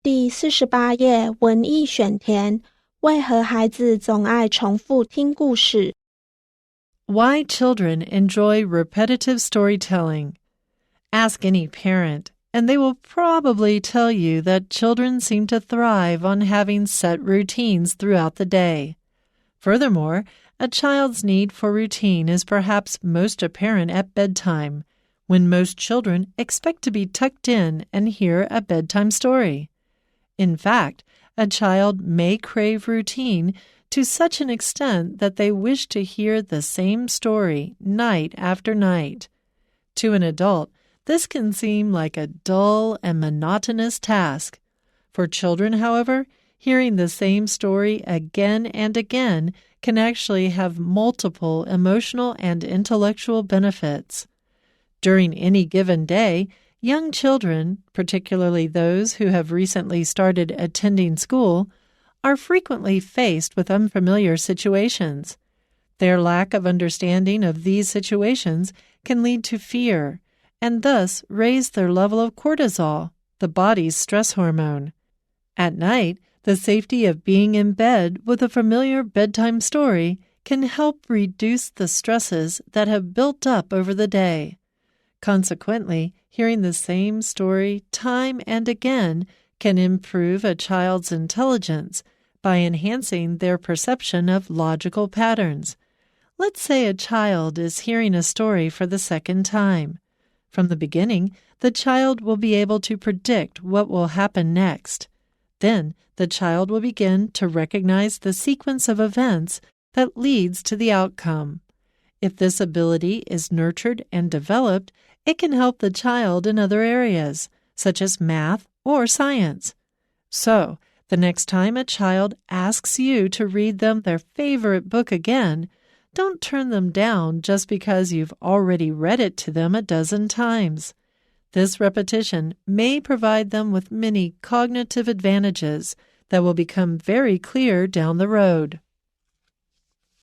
第48页文意选填，为何孩子总爱重复听故事？ Why children enjoy repetitive storytelling. Ask any parent, and they will probably tell you that children seem to thrive on having set routines throughout the day. Furthermore, a child's need for routine is perhaps most apparent at bedtime, when most children expect to be tucked in and hear a bedtime story. In fact, a child may crave routine to such an extent that they wish to hear the same story night after night. To an adult, this can seem like a dull and monotonous task. For children, however, hearing the same story again and again can actually have multiple emotional and intellectual benefits. During any given day, young children, particularly those who have recently started attending school, are frequently faced with unfamiliar situations. Their lack of understanding of these situations can lead to fear, and thus raise their level of cortisol, the body's stress hormone. At night, the safety of being in bed with a familiar bedtime story can help reduce the stresses that have built up over the day. Consequently, hearing the same story time and again can improve a child's intelligence by enhancing their perception of logical patterns. Let's say a child is hearing a story for the second time. From the beginning, the child will be able to predict what will happen next. Then, the child will begin to recognize the sequence of events that leads to the outcome. If this ability is nurtured and developed, it can help the child in other areas, such as math or science. So, the next time a child asks you to read them their favorite book again, don't turn them down just because you've already read it to them a dozen times. This repetition may provide them with many cognitive advantages that will become very clear down the road.